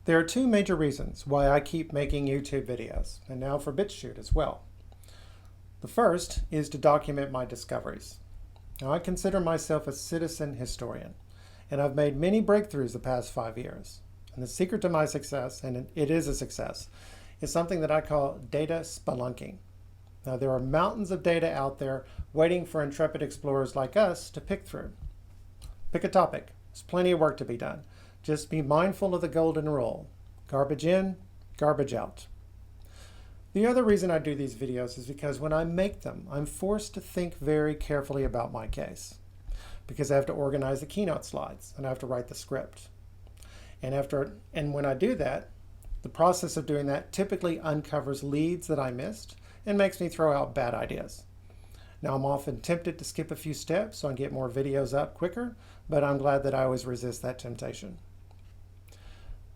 There are two major reasons why I keep making YouTube videos, and now for BitChute as well. The first is to document my discoveries. Now, I consider myself a citizen historian, and I've made many breakthroughs the past 5 years. And the secret to my success, and it is a success, is something that I call data spelunking. Now, there are mountains of data out there waiting for intrepid explorers like us to pick through. Pick a topic. There's plenty of work to be done. Just be mindful of the golden rule. Garbage in, garbage out. The other reason I do these videos is because when I make them, I'm forced to think very carefully about my case. Because I have to organize the keynote slides and I have to write the script. And when I do that, the process of doing that typically uncovers leads that I missed and makes me throw out bad ideas. Now, I'm often tempted to skip a few steps so I can get more videos up quicker, but I'm glad that I always resist that temptation.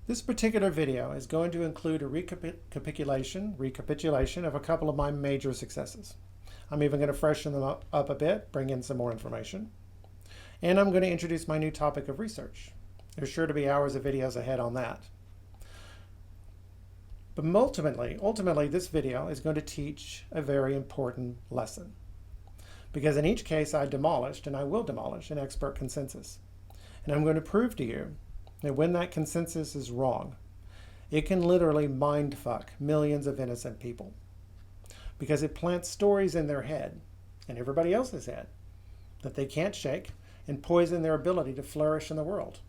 This particular video is going to include a recapitulation of a couple of my major successes. I'm even going to freshen them up a bit, bring in some more information. And I'm going to introduce my new topic of research. There's sure to be hours of videos ahead on that. But ultimately, this video is going to teach a very important lesson. Because in each case, I demolished, and I will demolish, an expert consensus. And I'm going to prove to you that when that consensus is wrong, it can literally mindfuck millions of innocent people. Because it plants stories in their head, and everybody else's head, that they can't shake, and poison their ability to flourish in the world.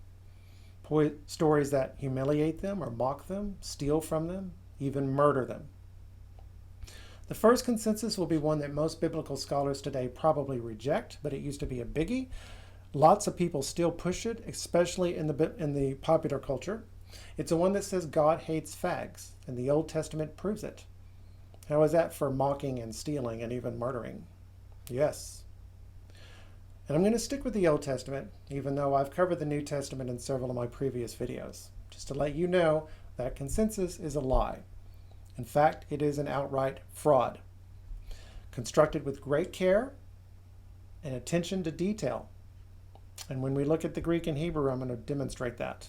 Stories that humiliate them or mock them, steal from them, even murder them. The first consensus will be one that most biblical scholars today probably reject, but it used to be a biggie. Lots of people still push it, especially in the popular culture. It's the one that says God hates fags, and the Old Testament proves it. How is that for mocking and stealing and even murdering? Yes. And I'm going to stick with the Old Testament, even though I've covered the New Testament in several of my previous videos, just to let you know that consensus is a lie. In fact, it is an outright fraud, constructed with great care and attention to detail. And when we look at the Greek and Hebrew, I'm going to demonstrate that.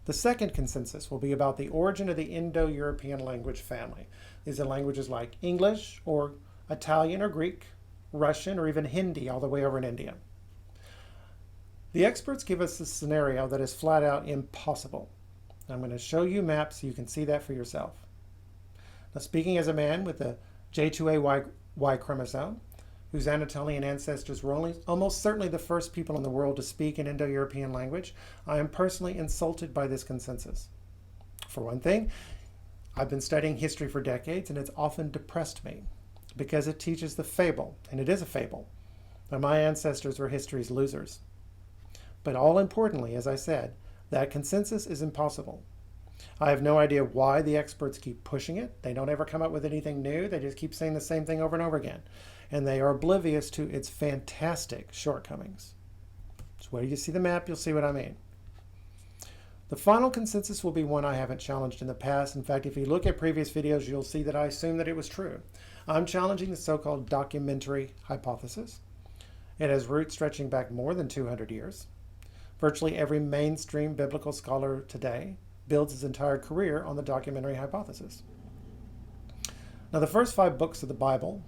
The second consensus will be about the origin of the Indo-European language family. These are languages like English or Italian or Greek, Russian, or even Hindi all the way over in India. The experts give us a scenario that is flat out impossible. I'm going to show you maps so you can see that for yourself. Now, speaking as a man with the J2AY chromosome, whose Anatolian ancestors were almost certainly the first people in the world to speak an Indo-European language, I am personally insulted by this consensus. For one thing, I've been studying history for decades, and it's often depressed me because it teaches the fable, and it is a fable, that my ancestors were history's losers. But all importantly, as I said, that consensus is impossible. I have no idea why the experts keep pushing it. They don't ever come up with anything new. They just keep saying the same thing over and over again. And they are oblivious to its fantastic shortcomings. So where you see the map, you'll see what I mean. The final consensus will be one I haven't challenged in the past. In fact, if you look at previous videos, you'll see that I assume that it was true. I'm challenging the so-called documentary hypothesis. It has roots stretching back more than 200 years. Virtually every mainstream biblical scholar today builds his entire career on the documentary hypothesis. Now, the first 5 books of the Bible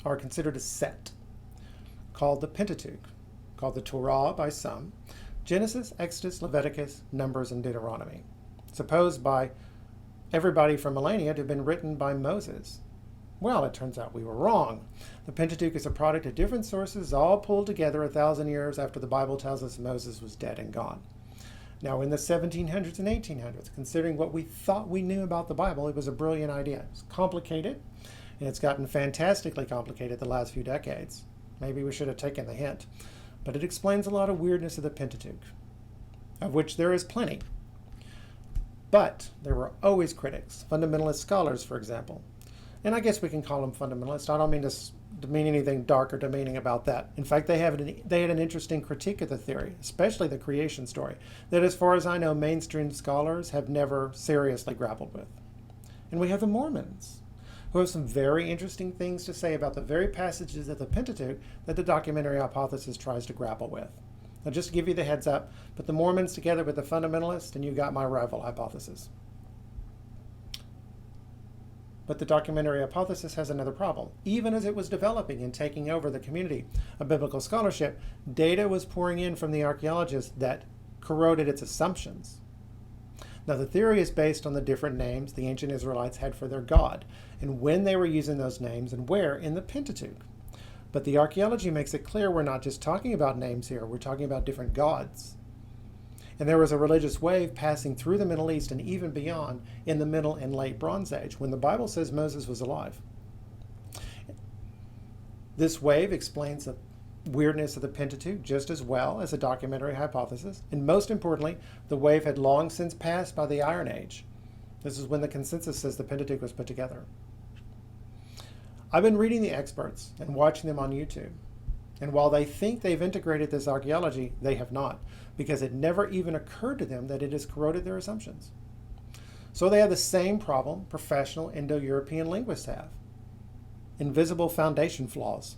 are considered a set called the Pentateuch, called the Torah by some, Genesis, Exodus, Leviticus, Numbers, and Deuteronomy, supposed by everybody for millennia to have been written by Moses. Well, it turns out we were wrong. The Pentateuch is a product of different sources, all pulled together 1,000 years after the Bible tells us Moses was dead and gone. Now, in the 1700s and 1800s, considering what we thought we knew about the Bible, it was a brilliant idea. It's complicated, and it's gotten fantastically complicated the last few decades. Maybe we should have taken the hint. But it explains a lot of weirdness of the Pentateuch, of which there is plenty. But there were always critics, fundamentalist scholars, for example. And I guess we can call them fundamentalists. I don't mean to mean anything dark or demeaning about that. In fact, they had an interesting critique of the theory, especially the creation story, that as far as I know, mainstream scholars have never seriously grappled with. And we have the Mormons, who have some very interesting things to say about the very passages of the Pentateuch that the documentary hypothesis tries to grapple with. Now, just to give you the heads up, put the Mormons together with the fundamentalists, and you got my rival hypothesis. But the documentary hypothesis has another problem. Even as it was developing and taking over the community of biblical scholarship, data was pouring in from the archaeologists that corroded its assumptions. Now, the theory is based on the different names the ancient Israelites had for their God, and when they were using those names and where in the Pentateuch. But the archaeology makes it clear we're not just talking about names here, we're talking about different gods. And there was a religious wave passing through the Middle East and even beyond in the Middle and Late Bronze Age, when the Bible says Moses was alive. This wave explains the weirdness of the Pentateuch just as well as a documentary hypothesis. And most importantly, the wave had long since passed by the Iron Age. This is when the consensus says the Pentateuch was put together. I've been reading the experts and watching them on YouTube. And while they think they've integrated this archaeology, they have not, because it never even occurred to them that it has corroded their assumptions. So they have the same problem professional Indo-European linguists have: invisible foundation flaws.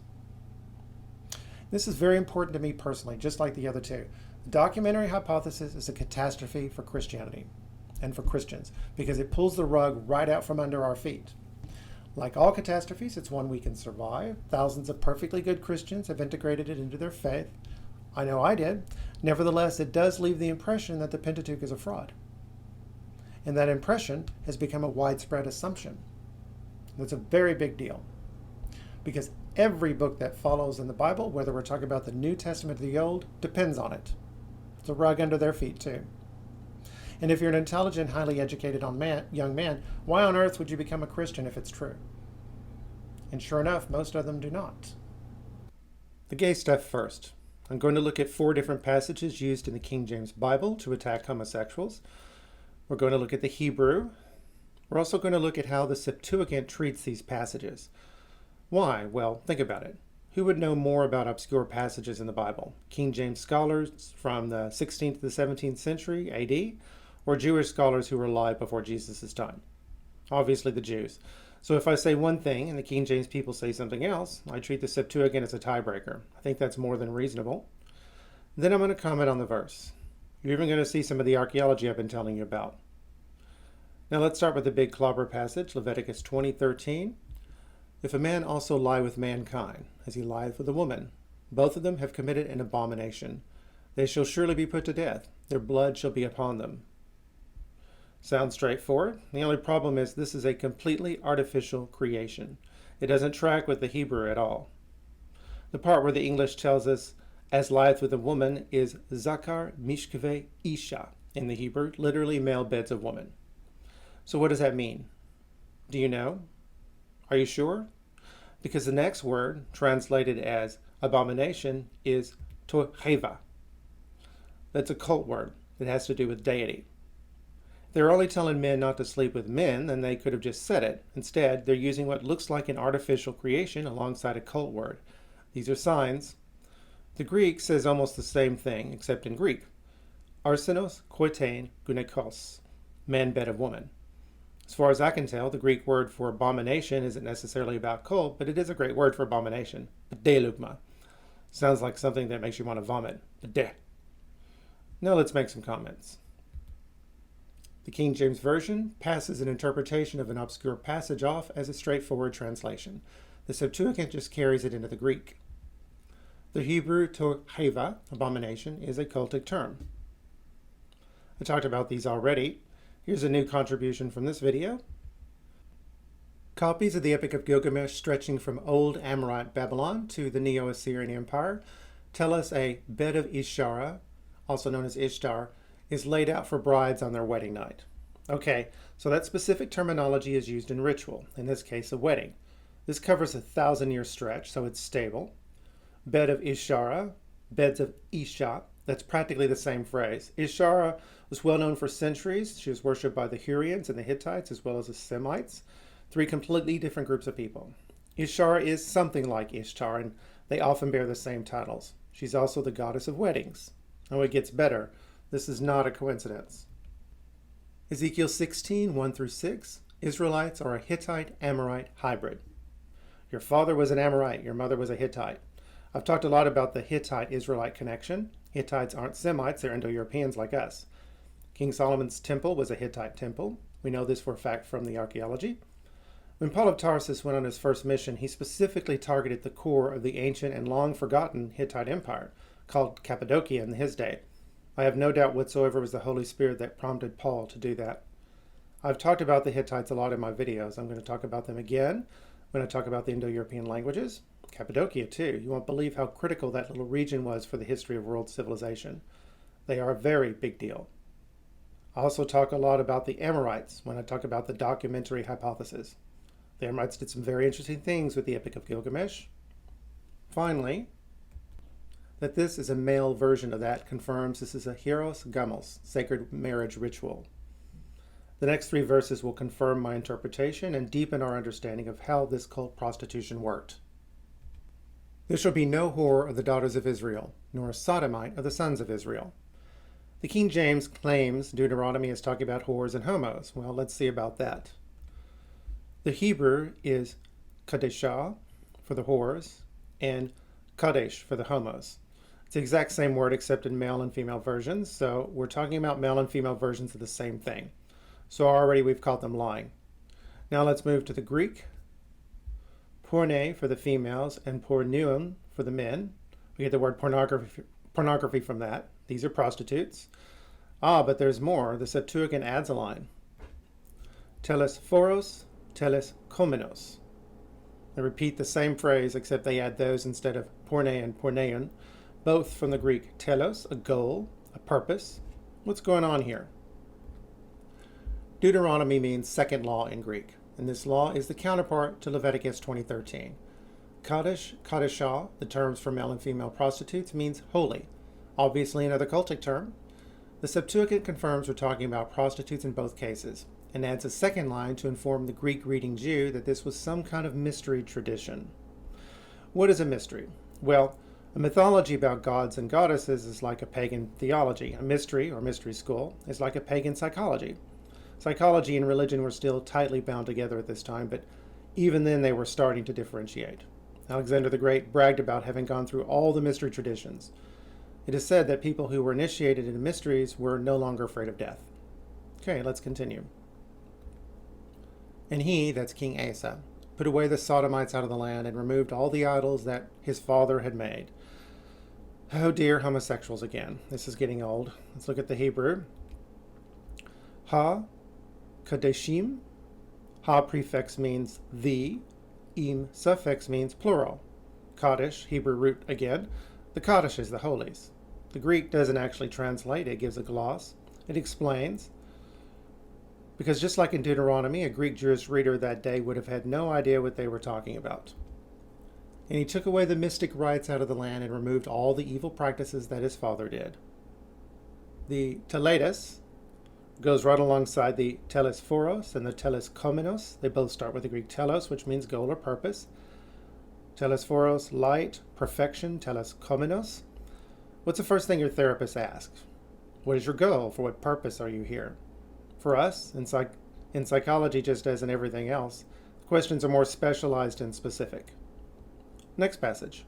This is very important to me personally, just like the other two. The documentary hypothesis is a catastrophe for Christianity and for Christians, because it pulls the rug right out from under our feet. Like all catastrophes, it's one we can survive. Thousands of perfectly good Christians have integrated it into their faith. I know I did. Nevertheless, it does leave the impression that the Pentateuch is a fraud. And that impression has become a widespread assumption. That's a very big deal, because every book that follows in the Bible, whether we're talking about the New Testament or the Old, depends on it. It's a rug under their feet too. And if you're an intelligent, highly educated young man, why on earth would you become a Christian if it's true? And sure enough, most of them do not. The gay stuff first. I'm going to look at 4 different passages used in the King James Bible to attack homosexuals. We're going to look at the Hebrew. We're also going to look at how the Septuagint treats these passages. Why? Well, think about it. Who would know more about obscure passages in the Bible? King James scholars from the 16th to the 17th century AD, or Jewish scholars who were alive before Jesus' time? Obviously the Jews. So if I say one thing and the King James people say something else, I treat the Septuagint as a tiebreaker. I think that's more than reasonable. Then I'm going to comment on the verse. You're even going to see some of the archaeology I've been telling you about. Now let's start with the big clobber passage, Leviticus 20:13. If a man also lie with mankind, as he lieth with a woman, both of them have committed an abomination. They shall surely be put to death. Their blood shall be upon them. Sounds straightforward. The only problem is this is a completely artificial creation. It doesn't track with the Hebrew at all. The part where the English tells us, as lieth with a woman, is zakar mishkeve isha in the Hebrew, literally male beds of woman. So what does that mean? Do you know? Are you sure? Because the next word, translated as abomination, is toheva. That's a cult word. It has to do with deity. If they're only telling men not to sleep with men, then they could have just said it. Instead, they're using what looks like an artificial creation alongside a cult word. These are signs. The Greek says almost the same thing, except in Greek. Arsenos koitein gunekos, man bed of woman. As far as I can tell, the Greek word for abomination isn't necessarily about cult, but it is a great word for abomination. Delugma. Sounds like something that makes you want to vomit. De. Now let's make some comments. The King James Version passes an interpretation of an obscure passage off as a straightforward translation. The Septuagint just carries it into the Greek. The Hebrew toheva, abomination, is a cultic term. I talked about these already. Here's a new contribution from this video. Copies of the Epic of Gilgamesh stretching from old Amorite Babylon to the Neo-Assyrian Empire tell us a bed of Ishara, also known as Ishtar, is laid out for brides on their wedding night. Okay, so that specific terminology is used in ritual, in this case a wedding. This covers a 1,000-year stretch, so it's stable. Bed of Ishara, beds of Isha, that's practically the same phrase. Ishara was well known for centuries. She was worshipped by the Hurrians and the Hittites as well as the Semites, 3 completely different groups of people. Ishara is something like Ishtar, and they often bear the same titles. She's also the goddess of weddings. Oh, it gets better. This is not a coincidence. Ezekiel 16, 1-6, Israelites are a Hittite-Amorite hybrid. Your father was an Amorite, your mother was a Hittite. I've talked a lot about the Hittite-Israelite connection. Hittites aren't Semites, they're Indo-Europeans like us. King Solomon's temple was a Hittite temple. We know this for a fact from the archaeology. When Paul of Tarsus went on his first mission, he specifically targeted the core of the ancient and long-forgotten Hittite Empire, called Cappadocia in his day. I have no doubt whatsoever it was the Holy Spirit that prompted Paul to do that. I've talked about the Hittites a lot in my videos. I'm going to talk about them again when I talk about the Indo-European languages. Cappadocia too. You won't believe how critical that little region was for the history of world civilization. They are a very big deal. I also talk a lot about the Amorites when I talk about the documentary hypothesis. The Amorites did some very interesting things with the Epic of Gilgamesh. Finally, that this is a male version of that confirms this is a hieros gamos, sacred marriage ritual. The next 3 verses will confirm my interpretation and deepen our understanding of how this cult prostitution worked. There shall be no whore of the daughters of Israel, nor a sodomite of the sons of Israel. The King James claims Deuteronomy is talking about whores and homos. Well, let's see about that. The Hebrew is kadeshah for the whores and kadesh for the homos. It's the exact same word except in male and female versions, so we're talking about male and female versions of the same thing. So already we've caught them lying. Now let's move to the Greek. Porne for the females and porneum for the men. We get the word pornography from that. These are prostitutes. But there's more. The Septuagint adds a line. Telesphoros, teleskomenos. They repeat the same phrase except they add those instead of porne and porneon, both from the Greek telos, a goal, a purpose. What's going on here? Deuteronomy means second law in Greek, and this law is the counterpart to Leviticus 20:13. Kadesh, kadeshah, the terms for male and female prostitutes, means holy, obviously another cultic term. The Septuagint confirms we're talking about prostitutes in both cases, and adds a second line to inform the Greek-reading Jew that this was some kind of mystery tradition. What is a mystery? Well, a mythology about gods and goddesses is like a pagan theology. A mystery, or mystery school, is like a pagan psychology. Psychology and religion were still tightly bound together at this time, but even then they were starting to differentiate. Alexander the Great bragged about having gone through all the mystery traditions. It is said that people who were initiated into mysteries were no longer afraid of death. Okay, let's continue. And he, that's King Asa, put away the Sodomites out of the land and removed all the idols that his father had made. Oh dear, homosexuals again. This is getting old. Let's look at the Hebrew. Ha kadeshim. Ha prefix means the. Im suffix means plural. Kadesh, Hebrew root again. The Kadesh is the holies. The Greek doesn't actually translate. It gives a gloss. It explains. Because just like in Deuteronomy, a Greek Jewish reader that day would have had no idea what they were talking about. And he took away the mystic rites out of the land and removed all the evil practices that his father did. The teletus goes right alongside the telesphoros and the teleskomenos. They both start with the Greek telos, which means goal or purpose. Telesphoros, light, perfection, teleskomenos. What's the first thing your therapist asks? What is your goal? For what purpose are you here? For us, in psychology, just as in everything else, questions are more specialized and specific. Next passage.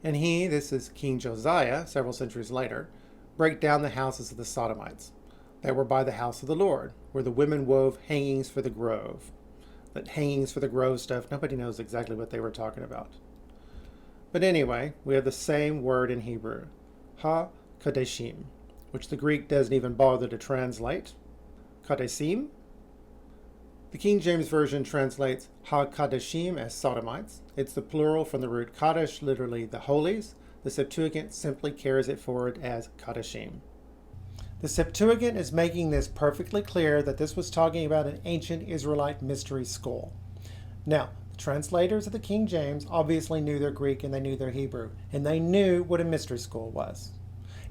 And he, this is King Josiah, several centuries later, break down the houses of the Sodomites that were by the house of the Lord, where the women wove hangings for the grove. That hangings for the grove stuff, nobody knows exactly what they were talking about. But anyway, we have the same word in Hebrew, ha-kadeshim, which the Greek doesn't even bother to translate. Kadesim. The King James Version translates ha-kadeshim as sodomites. It's the plural from the root kadesh, literally the holies. The Septuagint simply carries it forward as kadeshim. The Septuagint is making this perfectly clear that this was talking about an ancient Israelite mystery school. Now, the translators of the King James obviously knew their Greek and they knew their Hebrew, and they knew what a mystery school was.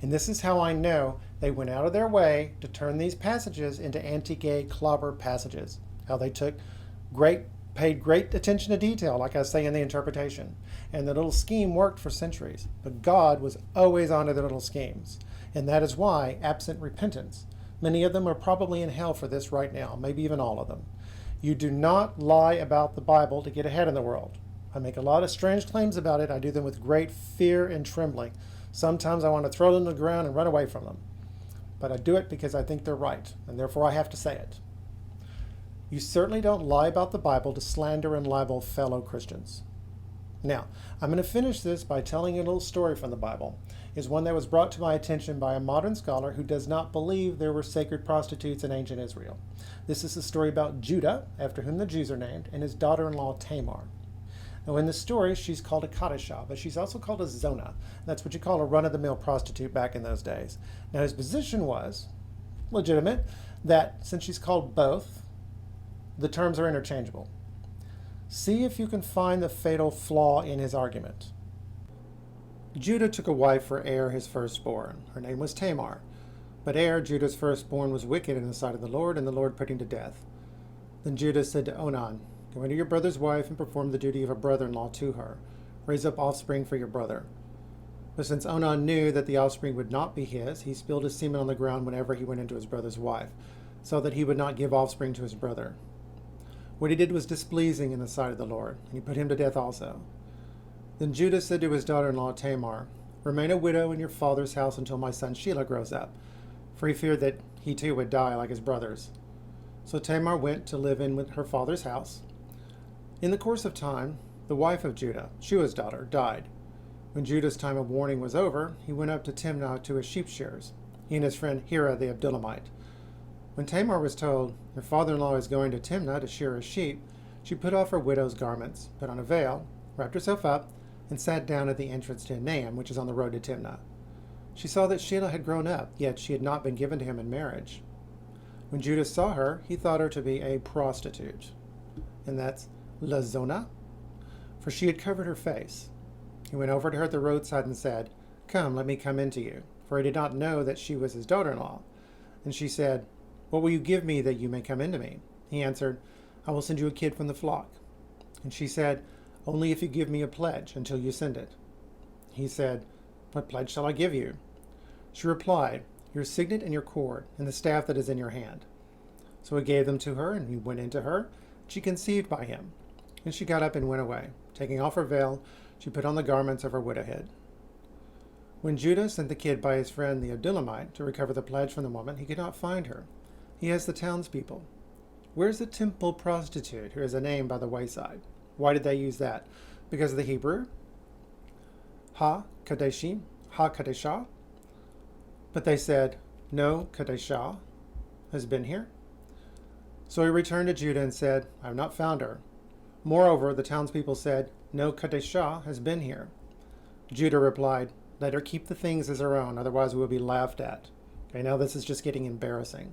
And this is how I know they went out of their way to turn these passages into anti-gay clobber passages. How they paid great attention to detail, like I say in the interpretation. And the little scheme worked for centuries. But God was always onto their little schemes. And that is why, absent repentance, many of them are probably in hell for this right now, maybe even all of them. You do not lie about the Bible to get ahead in the world. I make a lot of strange claims about it. I do them with great fear and trembling. Sometimes I want to throw them to the ground and run away from them. But I do it because I think they're right, and therefore I have to say it. You certainly don't lie about the Bible to slander and libel fellow Christians. Now, I'm going to finish this by telling you a little story from the Bible. It's one that was brought to my attention by a modern scholar who does not believe there were sacred prostitutes in ancient Israel. This is a story about Judah, after whom the Jews are named, and his daughter-in-law Tamar. Now, in the story, she's called a Kadishah, but she's also called a Zonah. That's what you call a run-of-the-mill prostitute back in those days. Now, his position was legitimate, that since she's called both, the terms are interchangeable. See if you can find the fatal flaw in his argument. Judah took a wife for Er, his firstborn. Her name was Tamar. But Er, Judah's firstborn, was wicked in the sight of the Lord, and the Lord put him to death. Then Judah said to Onan, "Go into your brother's wife and perform the duty of a brother-in-law to her. Raise up offspring for your brother." But since Onan knew that the offspring would not be his, he spilled his semen on the ground whenever he went into his brother's wife, so that he would not give offspring to his brother. What he did was displeasing in the sight of the Lord, and he put him to death also. Then Judah said to his daughter-in-law Tamar, "Remain a widow in your father's house until my son Shelah grows up," for he feared that he too would die like his brothers. So Tamar went to live in with her father's house. In the course of time, the wife of Judah, Shua's daughter, died. When Judah's time of mourning was over, he went up to Timnah to his sheep shearers, he and his friend Hira the Abdullamite. When Tamar was told, "Your father-in-law is going to Timnah to shear his sheep," she put off her widow's garments, put on a veil, wrapped herself up, and sat down at the entrance to Naam, which is on the road to Timnah. She saw that Shelah had grown up, yet she had not been given to him in marriage. When Judah saw her, he thought her to be a prostitute, and that's La Zona, for she had covered her face. He went over to her at the roadside and said, "Come, let me come in to you," for he did not know that she was his daughter-in-law. And she said, "What will you give me that you may come into me?" He answered, "I will send you a kid from the flock." And she said, "Only if you give me a pledge until you send it." He said, "What pledge shall I give you?" She replied, "Your signet and your cord, and the staff that is in your hand." So he gave them to her, and he went into her. She conceived by him. And she got up and went away. Taking off her veil, she put on the garments of her widowhood. When Judah sent the kid by his friend the Adullamite to recover the pledge from the woman, he could not find her. He asked the townspeople, "Where's the temple prostitute who has a name by the wayside?" Why did they use that? Because of the Hebrew? Ha-Kadeshim, Ha-Kadeshah? But they said, "No Kadeshah has been here." So he returned to Judah and said, "I have not found her." Moreover, the townspeople said, "No Kadeshah has been here." Judah replied, "Let her keep the things as her own, otherwise we will be laughed at." Okay, now this is just getting embarrassing.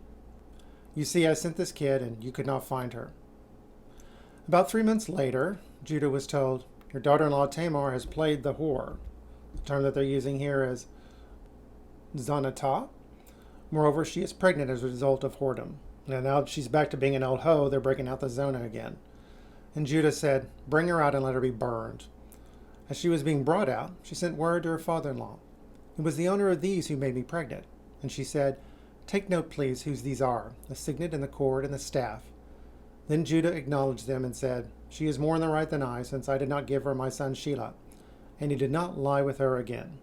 "You see, I sent this kid, and you could not find her." About 3 months later, Judah was told, "Your daughter-in-law Tamar has played the whore." The term that they're using here is zanatah. Moreover, she is pregnant as a result of whoredom. Now she's back to being an old hoe. They're breaking out the zona again. And Judah said, "Bring her out and let her be burned." As she was being brought out, she sent word to her father-in-law, "It was the owner of these who made me pregnant." And she said, "Take note, please, whose these are, the signet and the cord and the staff." Then Judah acknowledged them and said, "She is more in the right than I, since I did not give her my son Shelah." And he did not lie with her again.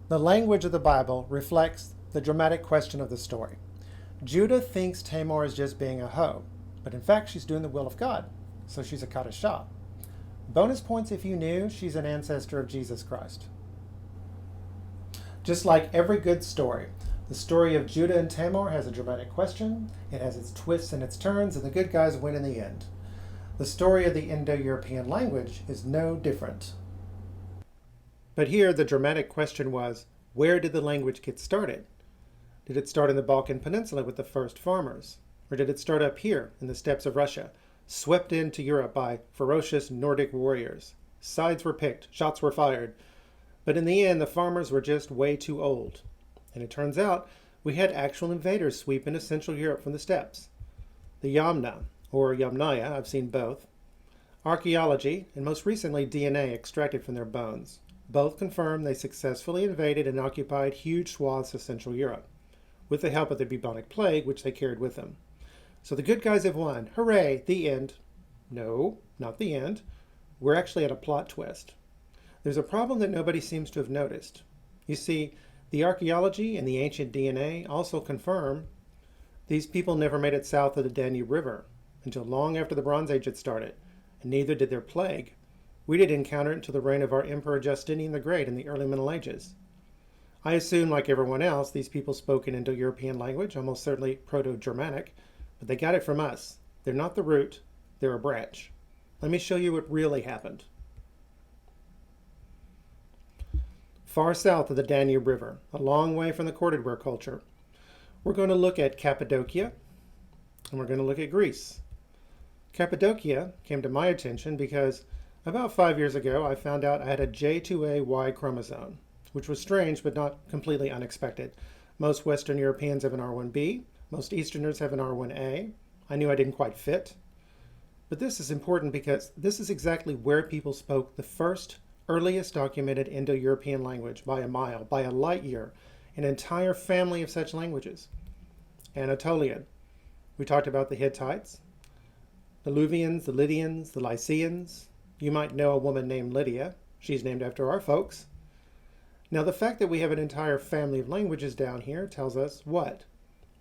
The language of the Bible reflects the dramatic question of the story. Judah thinks Tamar is just being a hoe, but in fact she's doing the will of God, so she's a Kadeshah. Bonus points if you knew she's an ancestor of Jesus Christ. Just like every good story, the story of Judah and Tamar has a dramatic question, it has its twists and its turns, and the good guys win in the end. The story of the Indo-European language is no different. But here the dramatic question was, where did the language get started? Did it start in the Balkan Peninsula with the first farmers? Or did it start up here in the steppes of Russia, swept into Europe by ferocious Nordic warriors? Sides were picked, shots were fired. But in the end, the farmers were just way too old. And it turns out we had actual invaders sweep into Central Europe from the steppes. The Yamna, or Yamnaya, I've seen both. Archaeology, and most recently DNA extracted from their bones. Both confirm they successfully invaded and occupied huge swaths of Central Europe, with the help of the bubonic plague, which they carried with them. So the good guys have won. Hooray, the end. No, not the end. We're actually at a plot twist. There's a problem that nobody seems to have noticed. You see, the archaeology and the ancient DNA also confirm these people never made it south of the Danube River until long after the Bronze Age had started, and neither did their plague. We didn't encounter it until the reign of our Emperor Justinian the Great in the early Middle Ages. I assume, like everyone else, these people spoke an Indo-European language, almost certainly Proto-Germanic, but they got it from us. They're not the root, they're a branch. Let me show you what really happened. Far south of the Danube River, a long way from the corded-ware culture, we're going to look at Cappadocia, and we're going to look at Greece. Cappadocia came to my attention because about 5 years ago I found out I had a J2A Y chromosome, which was strange but not completely unexpected. Most Western Europeans have an R1b, most Easterners have an R1a. I knew I didn't quite fit. But this is important because this is exactly where people spoke the first earliest documented Indo-European language by a mile, by a light year, an entire family of such languages. Anatolian. We talked about the Hittites, the Luvians, the Lydians, the Lycians. You might know a woman named Lydia. She's named after our folks. Now, the fact that we have an entire family of languages down here tells us what?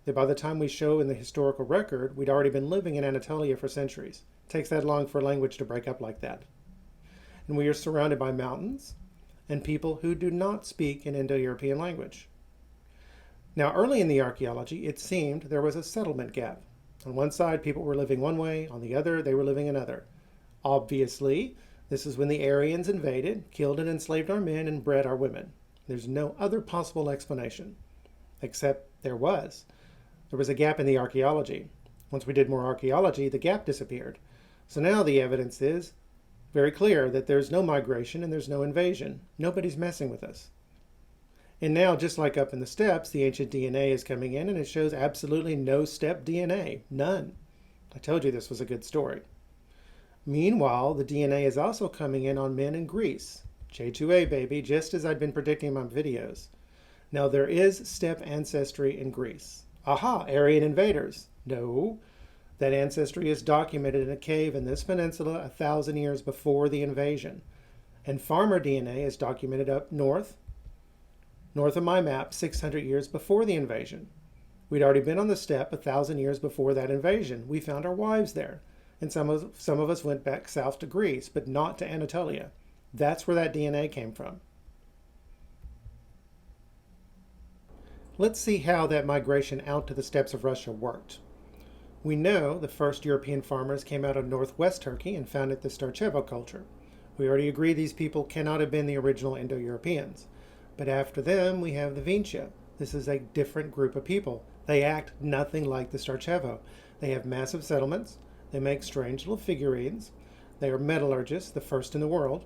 That by the time we show in the historical record, we'd already been living in Anatolia for centuries. It takes that long for a language to break up like that. And we are surrounded by mountains and people who do not speak an Indo-European language. Now, early in the archaeology, it seemed there was a settlement gap. On one side, people were living one way. On the other, they were living another. Obviously, this is when the Aryans invaded, killed and enslaved our men, and bred our women. There's no other possible explanation, except there was. There was a gap in the archaeology. Once we did more archaeology, the gap disappeared. So now the evidence is very clear that there's no migration and there's no invasion. Nobody's messing with us. And now, just like up in the steppes, the ancient DNA is coming in and it shows absolutely no steppe DNA. None. I told you this was a good story. Meanwhile, the DNA is also coming in on men in Greece. J2A, baby, just as I'd been predicting in my videos. Now, there is steppe ancestry in Greece. Aha, Aryan invaders. No, that ancestry is documented in a cave in this peninsula 1,000 years before the invasion. And farmer DNA is documented up north of my map 600 years before the invasion. We'd already been on the steppe 1,000 years before that invasion. We found our wives there. And some of us went back south to Greece, but not to Anatolia. That's where that DNA came from. Let's see how that migration out to the steppes of Russia worked. We know the first European farmers came out of northwest Turkey and founded the Starchevo culture. We already agree these people cannot have been the original Indo-Europeans. But after them, we have the Vincia. This is a different group of people. They act nothing like the Starchevo. They have massive settlements. They make strange little figurines. They are metallurgists, the first in the world.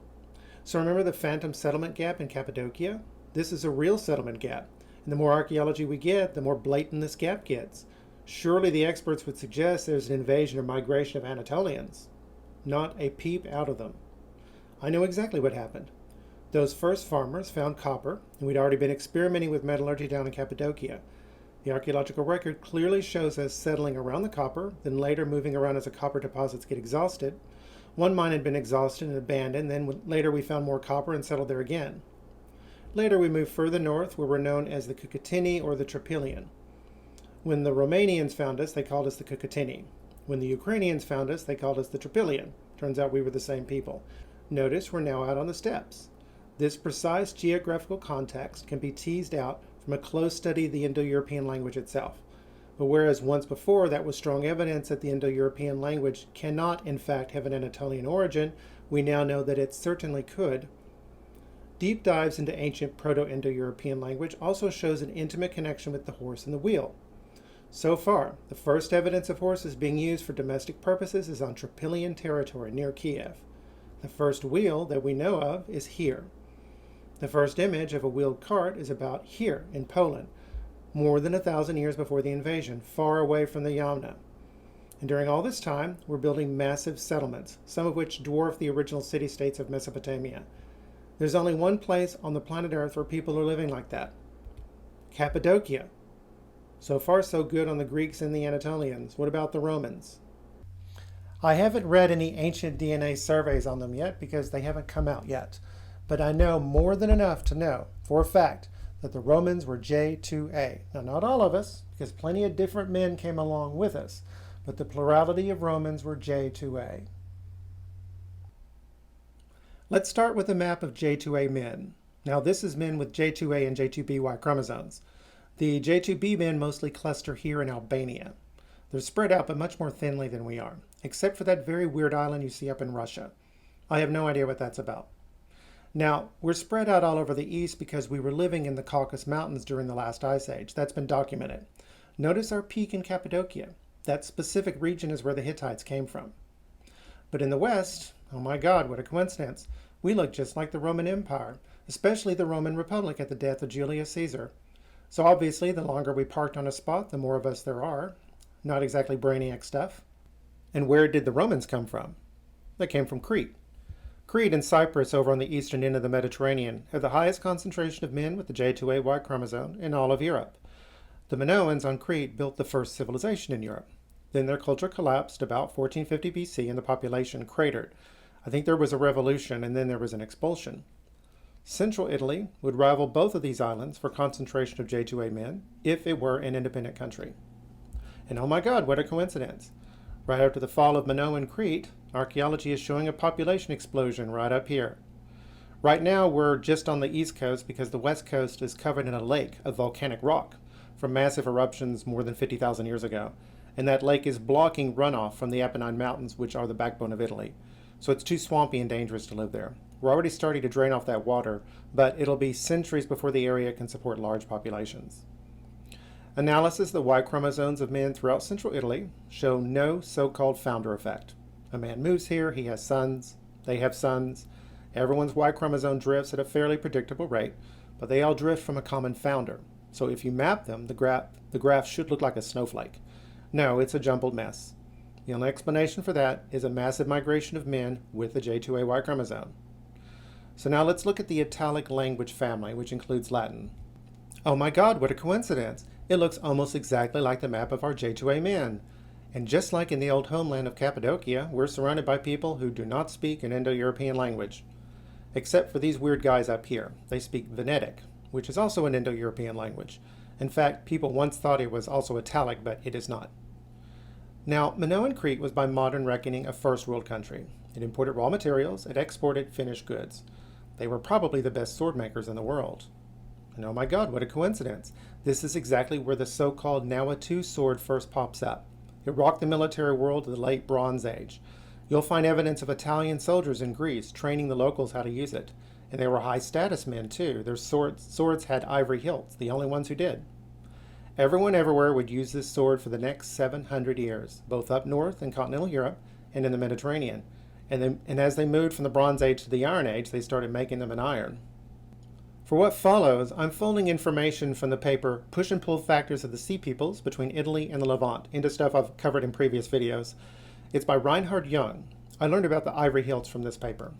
So remember the phantom settlement gap in Cappadocia? This is a real settlement gap. And the more archaeology we get, the more blatant this gap gets. Surely the experts would suggest there's an invasion or migration of Anatolians. Not a peep out of them. I know exactly what happened. Those first farmers found copper, and we'd already been experimenting with metallurgy down in Cappadocia. The archaeological record clearly shows us settling around the copper, then later moving around as the copper deposits get exhausted. One mine had been exhausted and abandoned, then later we found more copper and settled there again. Later we moved further north where we're known as the Cucutini or the Trypillian. When the Romanians found us, they called us the Cucutini. When the Ukrainians found us, they called us the Trypillian. Turns out we were the same people. Notice we're now out on the steppes. This precise geographical context can be teased out from a close study of the Indo-European language itself. But whereas once before that was strong evidence that the Indo-European language cannot in fact have an Anatolian origin, we now know that it certainly could. Deep dives into ancient Proto-Indo-European language also shows an intimate connection with the horse and the wheel. So far, the first evidence of horses being used for domestic purposes is on Trypillian territory near Kiev. The first wheel that we know of is here. The first image of a wheeled cart is about here in Poland, more than 1,000 years before the invasion, far away from the Yamna. And during all this time, we're building massive settlements, some of which dwarf the original city-states of Mesopotamia. There's only one place on the planet Earth where people are living like that: Cappadocia. So far, so good on the Greeks and the Anatolians. What about the Romans? I haven't read any ancient DNA surveys on them yet because they haven't come out yet. but I know more than enough to know for a fact that the Romans were J2A. Now, not all of us, because plenty of different men came along with us, but the plurality of Romans were J2A. Let's start with a map of J2A men. Now, this is men with J2A and J2B Y chromosomes. The J2B men mostly cluster here in Albania. They're spread out, but much more thinly than we are, except for that very weird island you see up in Russia. I have no idea what that's about. Now, we're spread out all over the east because we were living in the Caucasus Mountains during the last ice age. That's been documented. Notice our peak in Cappadocia. That specific region is where the Hittites came from. But in the west, oh my God, what a coincidence, we look just like the Roman Empire, especially the Roman Republic at the death of Julius Caesar. So obviously, the longer we parked on a spot, the more of us there are. Not exactly brainiac stuff. And where did the Romans come from? They came from Crete. Crete and Cyprus over on the eastern end of the Mediterranean have the highest concentration of men with the J2A Y chromosome in all of Europe. The Minoans on Crete built the first civilization in Europe. Then their culture collapsed about 1450 BC and the population cratered. I think there was a revolution and then there was an expulsion. Central Italy would rival both of these islands for concentration of J2A men if it were an independent country. And oh my God, what a coincidence. Right after the fall of Minoan Crete, archaeology is showing a population explosion right up here. Right now, we're just on the east coast because the west coast is covered in a lake of volcanic rock from massive eruptions more than 50,000 years ago. And that lake is blocking runoff from the Apennine Mountains, which are the backbone of Italy. So it's too swampy and dangerous to live there. We're already starting to drain off that water, but it'll be centuries before the area can support large populations. Analysis of the Y chromosomes of men throughout central Italy show no so-called founder effect. A man moves here, he has sons, they have sons. Everyone's Y chromosome drifts at a fairly predictable rate, but they all drift from a common founder. So if you map them, the graph should look like a snowflake. No, it's a jumbled mess. The only explanation for that is a massive migration of men with the J2A Y chromosome. So now let's look at the italic language family, which includes Latin. Oh my God, what a coincidence! It looks almost exactly like the map of our J2A men. And just like in the old homeland of Cappadocia, we're surrounded by people who do not speak an Indo-European language. Except for these weird guys up here. They speak Venetic, which is also an Indo-European language. In fact, people once thought it was also Italic, but it is not. Now, Minoan Crete was by modern reckoning a first world country. It imported raw materials, it exported finished goods. They were probably the best sword makers in the world. And oh my God, what a coincidence. This is exactly where the so-called Nawa II sword first pops up. It rocked the military world of the late Bronze Age. You'll find evidence of Italian soldiers in Greece training the locals how to use it. And they were high-status men, too. Their swords had ivory hilts, the only ones who did. Everyone everywhere would use this sword for the next 700 years, both up north in continental Europe and in the Mediterranean. And as they moved from the Bronze Age to the Iron Age, they started making them in iron. For what follows, I'm folding information from the paper Push and Pull Factors of the Sea Peoples Between Italy and the Levant into stuff I've covered in previous videos. It's by Reinhard Jung. I learned about the ivory hilts from this paper.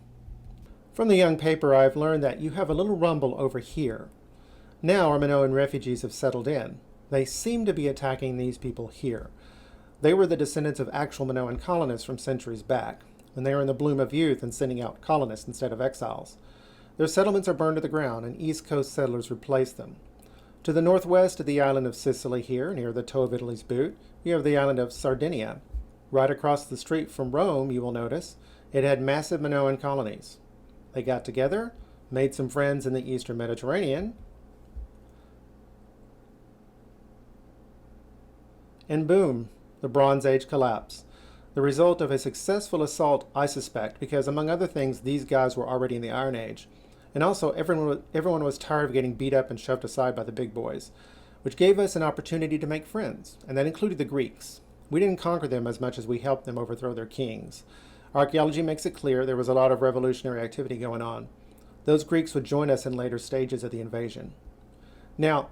From the Jung paper, I've learned that you have a little rumble over here. Now our Minoan refugees have settled in. They seem to be attacking these people here. They were the descendants of actual Minoan colonists from centuries back, when they were in the bloom of youth and sending out colonists instead of exiles. Their settlements are burned to the ground, and East Coast settlers replace them. To the northwest of the island of Sicily here, near the toe of Italy's boot, you have the island of Sardinia. Right across the street from Rome, you will notice, it had massive Minoan colonies. They got together, made some friends in the eastern Mediterranean, and boom, the Bronze Age collapse. The result of a successful assault, I suspect, because among other things, these guys were already in the Iron Age. And also, everyone was tired of getting beat up and shoved aside by the big boys, which gave us an opportunity to make friends, and that included the Greeks. We didn't conquer them as much as we helped them overthrow their kings. Archaeology makes it clear there was a lot of revolutionary activity going on. Those Greeks would join us in later stages of the invasion. Now,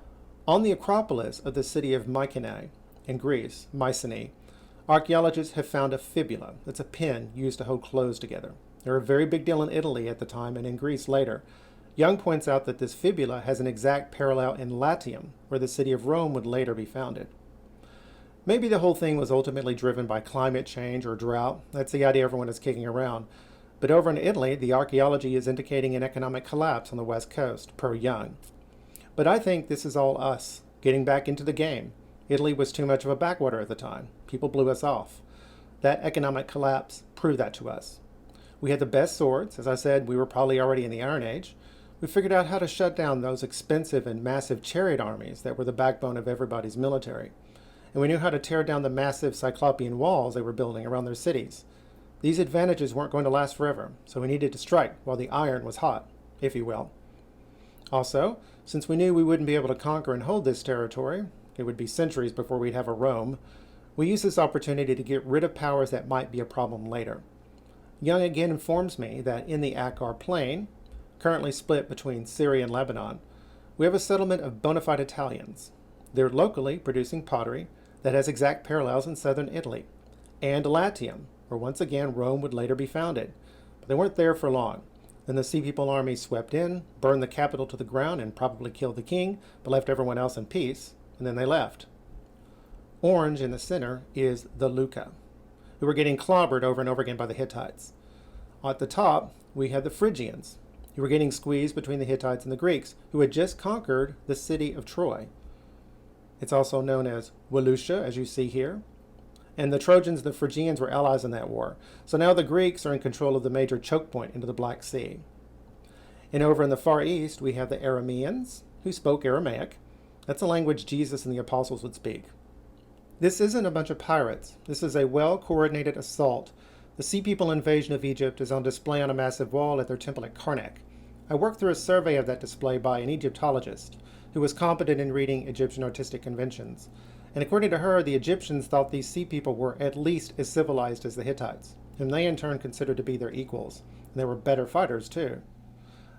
on the Acropolis of the city of Mycenae in Greece, Mycenae, archaeologists have found a fibula. That's a pin used to hold clothes together. They're a very big deal in Italy at the time and in Greece later. Young points out that this fibula has an exact parallel in Latium, where the city of Rome would later be founded. Maybe the whole thing was ultimately driven by climate change or drought. That's the idea everyone is kicking around. But over in Italy, the archaeology is indicating an economic collapse on the west coast, per Young. But I think this is all us getting back into the game. Italy was too much of a backwater at the time. People blew us off. That economic collapse proved that to us. We had the best swords. As I said, we were probably already in the Iron Age. We figured out how to shut down those expensive and massive chariot armies that were the backbone of everybody's military. And we knew how to tear down the massive cyclopean walls they were building around their cities. These advantages weren't going to last forever, so we needed to strike while the iron was hot, if you will. Also, since we knew we wouldn't be able to conquer and hold this territory, it would be centuries before we'd have a Rome, we used this opportunity to get rid of powers that might be a problem later. Young again informs me that in the Akkar Plain, currently split between Syria and Lebanon, we have a settlement of bona fide Italians. They're locally producing pottery that has exact parallels in southern Italy, and Latium, where once again Rome would later be founded. But they weren't there for long. Then the Sea People army swept in, burned the capital to the ground, and probably killed the king, but left everyone else in peace, and then they left. Orange in the center is the Luca, who were getting clobbered over and over again by the Hittites. At the top, we had the Phrygians, who were getting squeezed between the Hittites and the Greeks, who had just conquered the city of Troy. It's also known as Wallachia, as you see here. And the Trojans and the Phrygians were allies in that war. So now the Greeks are in control of the major choke point into the Black Sea. And over in the Far East, we have the Arameans, who spoke Aramaic. That's a language Jesus and the apostles would speak. This isn't a bunch of pirates. This is a well-coordinated assault. The Sea People invasion of Egypt is on display on a massive wall at their temple at Karnak. I worked through a survey of that display by an Egyptologist who was competent in reading Egyptian artistic conventions. And according to her, the Egyptians thought these Sea People were at least as civilized as the Hittites, whom they in turn considered to be their equals. And they were better fighters too.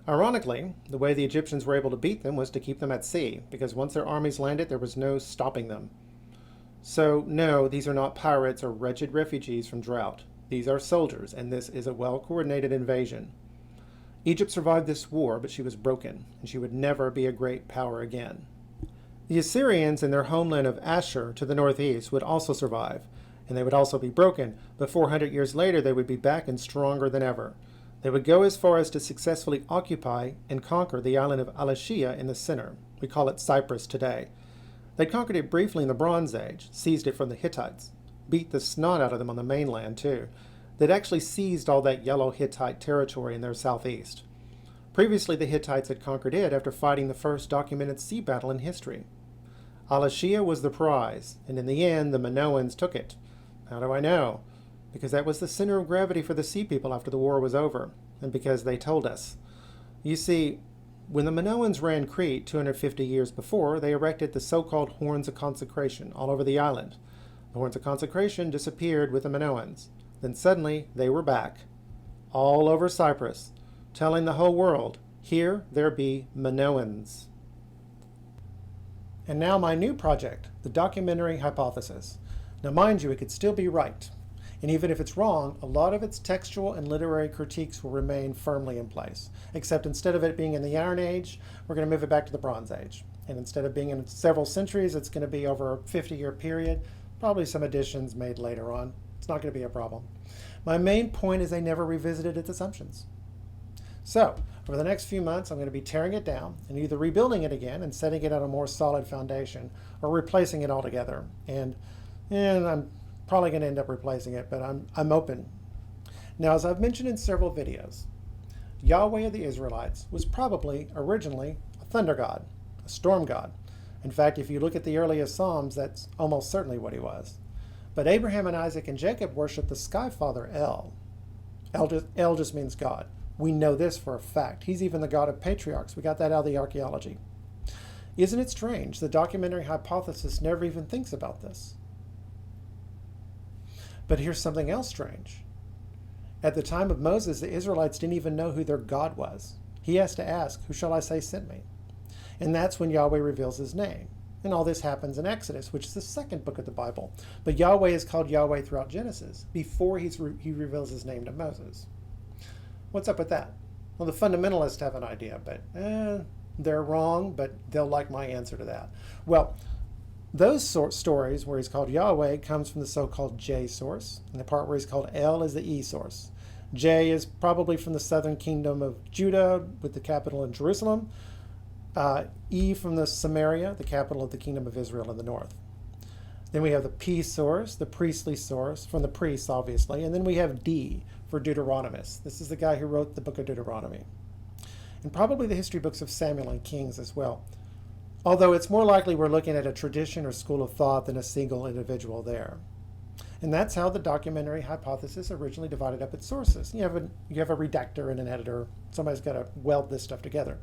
Ironically, the way the Egyptians were able to beat them was to keep them at sea, because once their armies landed, there was no stopping them. So, no, these are not pirates or wretched refugees from drought. These are soldiers, and this is a well-coordinated invasion. Egypt survived this war, but she was broken, and she would never be a great power again. The Assyrians in their homeland of Ashur to the northeast would also survive, and they would also be broken, but 400 years later they would be back and stronger than ever. They would go as far as to successfully occupy and conquer the island of Alashia in the center. We call it Cyprus today. They conquered it briefly in the Bronze Age, seized it from the Hittites, beat the snot out of them on the mainland too. They'd actually seized all that yellow Hittite territory in their southeast. Previously, the Hittites had conquered it after fighting the first documented sea battle in history. Alashia was the prize, and in the end, the Minoans took it. How do I know? Because that was the center of gravity for the Sea People after the war was over, and because they told us. You see, when the Minoans ran Crete 250 years before, they erected the so-called Horns of Consecration all over the island. The Horns of Consecration disappeared with the Minoans. Then suddenly, they were back, all over Cyprus, telling the whole world, here there be Minoans. And now my new project, the documentary hypothesis. Now mind you, it could still be right. And even if it's wrong, a lot of its textual and literary critiques will remain firmly in place. Except instead of it being in the Iron Age, we're going to move it back to the Bronze Age. And instead of being in several centuries, it's going to be over a 50-year period, probably some additions made later on. It's not going to be a problem. My main point is they never revisited its assumptions. So, over the next few months, I'm going to be tearing it down and either rebuilding it again and setting it on a more solid foundation or replacing it altogether. And I'm probably going to end up replacing it, but I'm open. Now, as I've mentioned in several videos, Yahweh of the Israelites was probably originally a thunder god, a storm god. In fact, if you look at the earliest Psalms, that's almost certainly what he was. But Abraham and Isaac and Jacob worshiped the sky father El. El just means God. We know this for a fact. He's even the god of patriarchs. We got that out of the archaeology. Isn't it strange? The documentary hypothesis never even thinks about this. But here's something else strange. At the time of Moses, the Israelites didn't even know who their God was. He has to ask, who shall I say sent me? And that's when Yahweh reveals his name. And all this happens in Exodus, which is the second book of the Bible. But Yahweh is called Yahweh throughout Genesis, before he reveals his name to Moses. What's up with that? Well, the fundamentalists have an idea, but they're wrong, but they'll like my answer to that. Well, those stories where he's called Yahweh comes from the so-called J source, and the part where he's called El is the E source. J is probably from the southern kingdom of Judah with the capital in Jerusalem. E from the Samaria, the capital of the kingdom of Israel in the north. Then we have the P source, the priestly source, from the priests, obviously. And then we have D for Deuteronomist. This is the guy who wrote the book of Deuteronomy. And probably the history books of Samuel and Kings as well. Although it's more likely we're looking at a tradition or school of thought than a single individual there. And that's how the documentary hypothesis originally divided up its sources. You have a redactor and an editor. Somebody's got to weld this stuff together.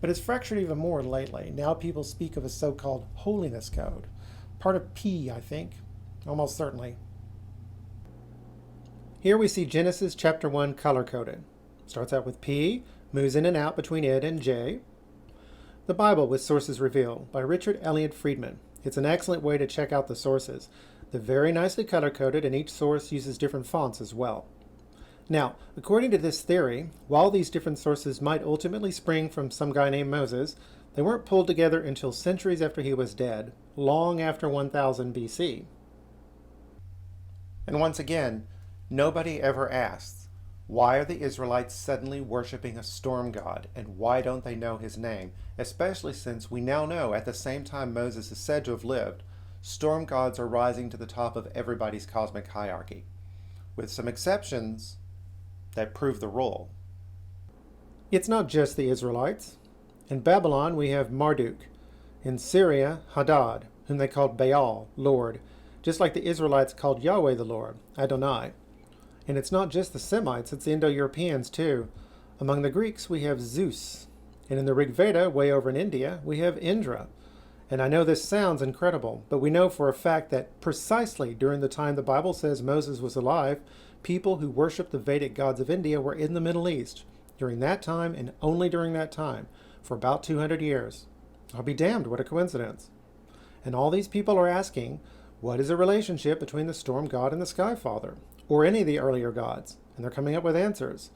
But it's fractured even more lately. Now people speak of a so-called holiness code. Part of P, I think. Almost certainly. Here we see Genesis chapter 1 color-coded. Starts out with P, moves in and out between it and J. The Bible with Sources Revealed by Richard Elliott Friedman. It's an excellent way to check out the sources. They're very nicely color-coded, and each source uses different fonts as well. Now, according to this theory, while these different sources might ultimately spring from some guy named Moses, they weren't pulled together until centuries after he was dead, long after 1000 BC. And once again, nobody ever asks, why are the Israelites suddenly worshiping a storm god, and why don't they know his name? Especially since we now know at the same time Moses is said to have lived, storm gods are rising to the top of everybody's cosmic hierarchy, with some exceptions that prove the rule. It's not just the Israelites. In Babylon, we have Marduk. In Syria, Hadad, whom they called Baal, Lord, just like the Israelites called Yahweh the Lord, Adonai. And it's not just the Semites, it's the Indo-Europeans too. Among the Greeks, we have Zeus. And in the Rig Veda, way over in India, we have Indra. And I know this sounds incredible, but we know for a fact that precisely during the time the Bible says Moses was alive, people who worshiped the Vedic gods of India were in the Middle East during that time and only during that time, for about 200 years. I'll be damned, what a coincidence. And all these people are asking, what is the relationship between the storm god and the sky father, or any of the earlier gods? And they're coming up with answers.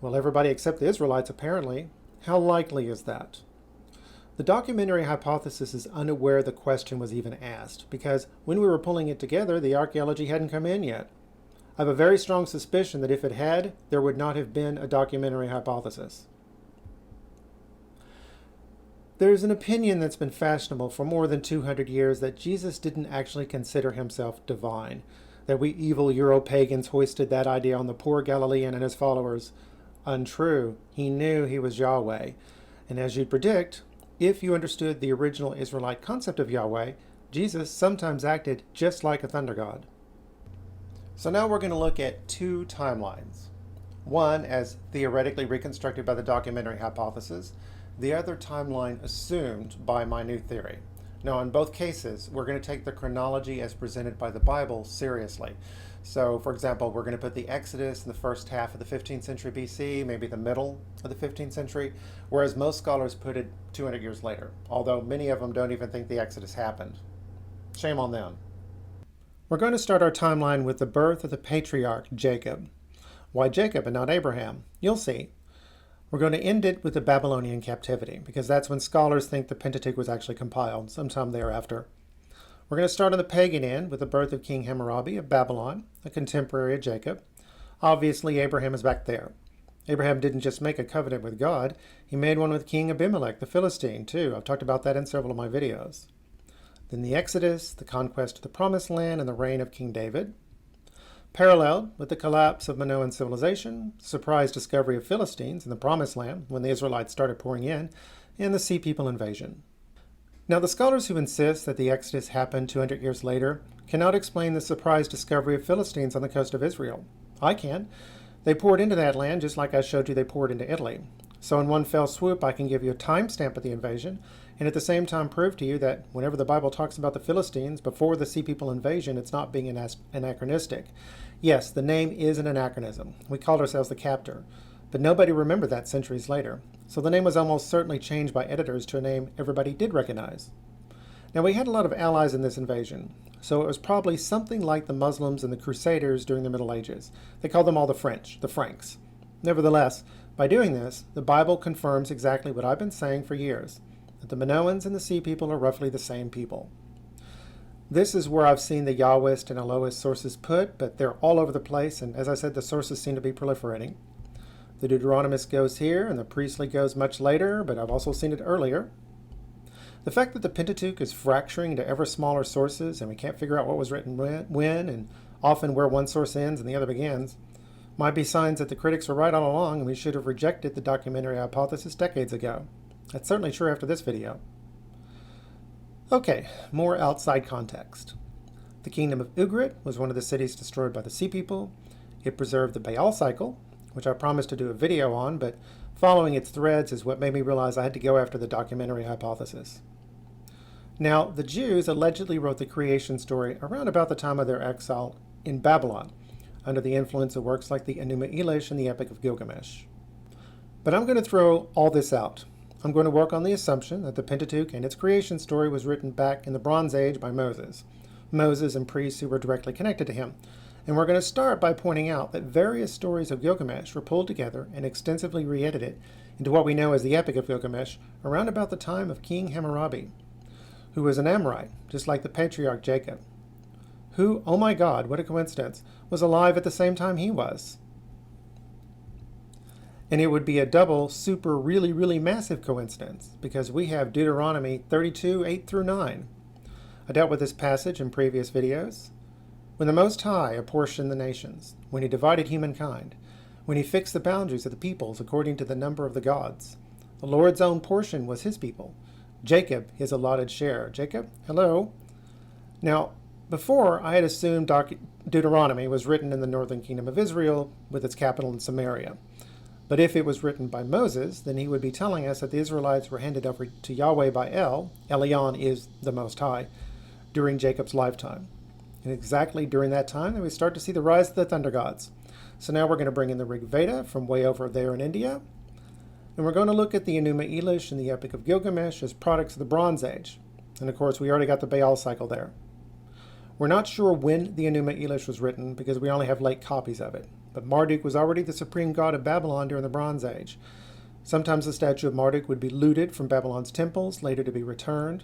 Well, everybody except the Israelites, apparently. How likely is that? The documentary hypothesis is unaware the question was even asked, because when we were pulling it together, the archaeology hadn't come in yet. I have a very strong suspicion that if it had, there would not have been a documentary hypothesis. There's an opinion that's been fashionable for more than 200 years that Jesus didn't actually consider himself divine, that we evil Euro-pagans hoisted that idea on the poor Galilean and his followers. Untrue. He knew he was Yahweh. And as you'd predict, if you understood the original Israelite concept of Yahweh, Jesus sometimes acted just like a thunder god. So now we're going to look at two timelines. One as theoretically reconstructed by the documentary hypothesis, the other timeline assumed by my new theory. Now, in both cases, we're going to take the chronology as presented by the Bible seriously. So, for example, we're going to put the Exodus in the first half of the 15th century BC, maybe the middle of the 15th century, whereas most scholars put it 200 years later, although many of them don't even think the Exodus happened. Shame on them. We're going to start our timeline with the birth of the patriarch Jacob. Why Jacob and not Abraham? You'll see. We're going to end it with the Babylonian captivity, because that's when scholars think the Pentateuch was actually compiled, sometime thereafter. We're going to start on the pagan end with the birth of King Hammurabi of Babylon, a contemporary of Jacob. Obviously, Abraham is back there. Abraham didn't just make a covenant with God, he made one with King Abimelech, the Philistine, too. I've talked about that in several of my videos. Then the Exodus, the conquest of the Promised Land, and the reign of King David. Paralleled with the collapse of Minoan civilization, surprise discovery of Philistines in the Promised Land when the Israelites started pouring in, and the Sea People invasion. Now, the scholars who insist that the Exodus happened 200 years later cannot explain the surprise discovery of Philistines on the coast of Israel. I can. They poured into that land just like I showed you they poured into Italy. So in one fell swoop, I can give you a timestamp of the invasion, and at the same time prove to you that whenever the Bible talks about the Philistines before the Sea People invasion, it's not being anachronistic. Yes, the name is an anachronism. We called ourselves the captor, but nobody remembered that centuries later. So the name was almost certainly changed by editors to a name everybody did recognize. Now, we had a lot of allies in this invasion, so it was probably something like the Muslims and the Crusaders during the Middle Ages. They called them all the French, the Franks. Nevertheless, by doing this, the Bible confirms exactly what I've been saying for years, that the Minoans and the Sea People are roughly the same people. This is where I've seen the Yahwist and Elohist sources put, but they're all over the place, and as I said, the sources seem to be proliferating. The Deuteronomist goes here, and the priestly goes much later, but I've also seen it earlier. The fact that the Pentateuch is fracturing into ever smaller sources, and we can't figure out what was written when, and often where one source ends and the other begins, might be signs that the critics were right all along, and we should have rejected the documentary hypothesis decades ago. That's certainly true after this video. Okay, more outside context. The kingdom of Ugarit was one of the cities destroyed by the Sea People. It preserved the Baal cycle, which I promised to do a video on, but following its threads is what made me realize I had to go after the documentary hypothesis. Now, the Jews allegedly wrote the creation story around about the time of their exile in Babylon, under the influence of works like the Enuma Elish and the Epic of Gilgamesh. But I'm going to throw all this out. I'm going to work on the assumption that the Pentateuch and its creation story was written back in the Bronze Age by Moses and priests who were directly connected to him. And we're going to start by pointing out that various stories of Gilgamesh were pulled together and extensively re-edited into what we know as the Epic of Gilgamesh around about the time of King Hammurabi, who was an Amorite, just like the patriarch Jacob, who, oh my God, what a coincidence, was alive at the same time he was. And it would be a double, super, really massive coincidence, because we have Deuteronomy 32, 8 through 9. I dealt with this passage in previous videos. When the Most High apportioned the nations, when he divided humankind, when he fixed the boundaries of the peoples according to the number of the gods, the Lord's own portion was his people, Jacob his allotted share. Jacob, hello. Now, before, I had assumed Deuteronomy was written in the northern kingdom of Israel, with its capital in Samaria. But if it was written by Moses, then he would be telling us that the Israelites were handed over to Yahweh by Elion is the Most High, during Jacob's lifetime. And exactly during that time, we start to see the rise of the thunder gods. So now we're going to bring in the Rig Veda from way over there in India. And we're going to look at the Enuma Elish and the Epic of Gilgamesh as products of the Bronze Age. And of course, we already got the Baal cycle there. We're not sure when the Enuma Elish was written because we only have late copies of it. But Marduk was already the supreme god of Babylon during the Bronze Age. Sometimes the statue of Marduk would be looted from Babylon's temples, later to be returned.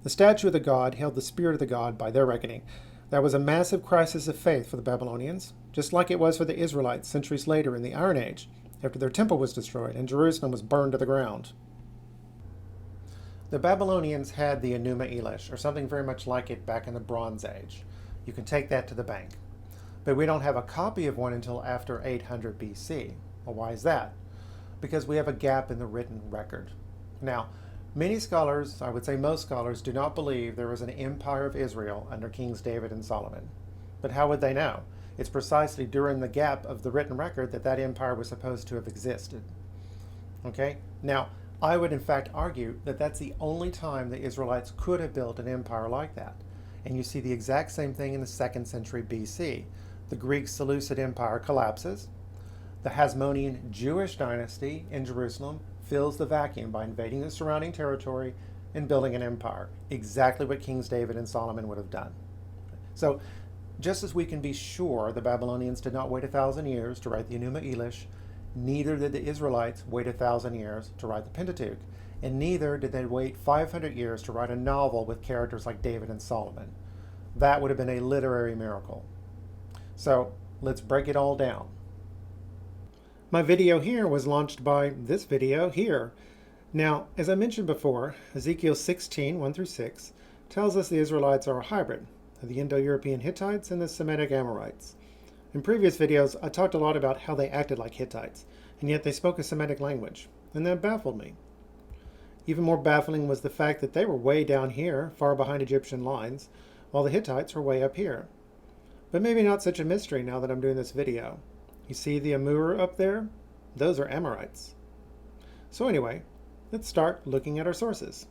The statue of the god held the spirit of the god by their reckoning. That was a massive crisis of faith for the Babylonians, just like it was for the Israelites centuries later in the Iron Age, after their temple was destroyed and Jerusalem was burned to the ground. The Babylonians had the Enuma Elish, or something very much like it back in the Bronze Age. You can take that to the bank. But we don't have a copy of one until after 800 BC. Well, why is that? Because we have a gap in the written record. Now, many scholars, I would say most scholars, do not believe there was an empire of Israel under Kings David and Solomon. But how would they know? It's precisely during the gap of the written record that that empire was supposed to have existed. Okay? Now, I would in fact argue that that's the only time the Israelites could have built an empire like that. And you see the exact same thing in the 2nd century BC. The Greek Seleucid Empire collapses. The Hasmonean Jewish dynasty in Jerusalem fills the vacuum by invading the surrounding territory and building an empire. Exactly what Kings David and Solomon would have done. So, just as we can be sure the Babylonians did not wait 1,000 years to write the Enuma Elish, neither did the Israelites wait 1,000 years to write the Pentateuch, and neither did they wait 500 years to write a novel with characters like David and Solomon. That would have been a literary miracle. So let's break it all down. My video here was launched by this video here. Now, as I mentioned before, Ezekiel 16, 1 through 6, tells us the Israelites are a hybrid of the Indo-European Hittites and the Semitic Amorites. In previous videos, I talked a lot about how they acted like Hittites, and yet they spoke a Semitic language, and that baffled me. Even more baffling was the fact that they were way down here, far behind Egyptian lines, while the Hittites were way up here. But maybe not such a mystery now that I'm doing this video. You see the Amur up there? Those are Amorites. So anyway, let's start looking at our sources.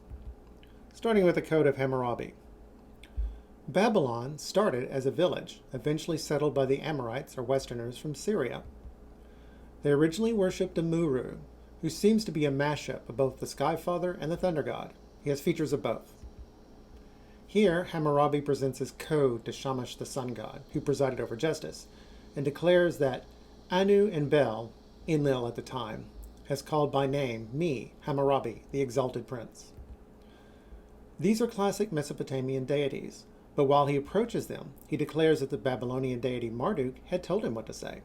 Starting with the Code of Hammurabi. Babylon started as a village, eventually settled by the Amorites or Westerners from Syria. They originally worshipped a Muru, who seems to be a mashup of both the Sky Father and the Thunder God. He has features of both. Here, Hammurabi presents his code to Shamash the sun god, who presided over justice, and declares that Anu and Bel, Enlil at the time, has called by name me, Hammurabi, the exalted prince. These are classic Mesopotamian deities, But while he approaches them, he declares that the Babylonian deity Marduk had told him what to say.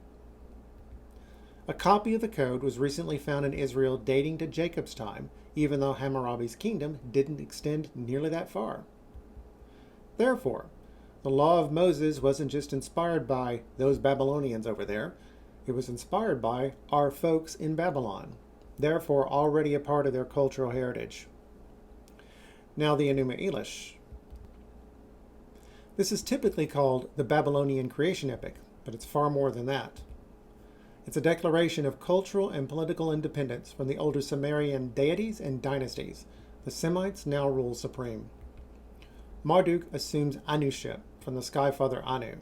A copy of the code was recently found in Israel dating to Jacob's time, even though Hammurabi's kingdom didn't extend nearly that far. Therefore, the law of Moses wasn't just inspired by those Babylonians over there, it was inspired by our folks in Babylon, therefore already a part of their cultural heritage. Now the Enuma Elish. This is typically called the Babylonian creation epic, but it's far more than that. It's a declaration of cultural and political independence from the older Sumerian deities and dynasties. The Semites now rule supreme. Marduk assumes Anuship from the sky father Anu.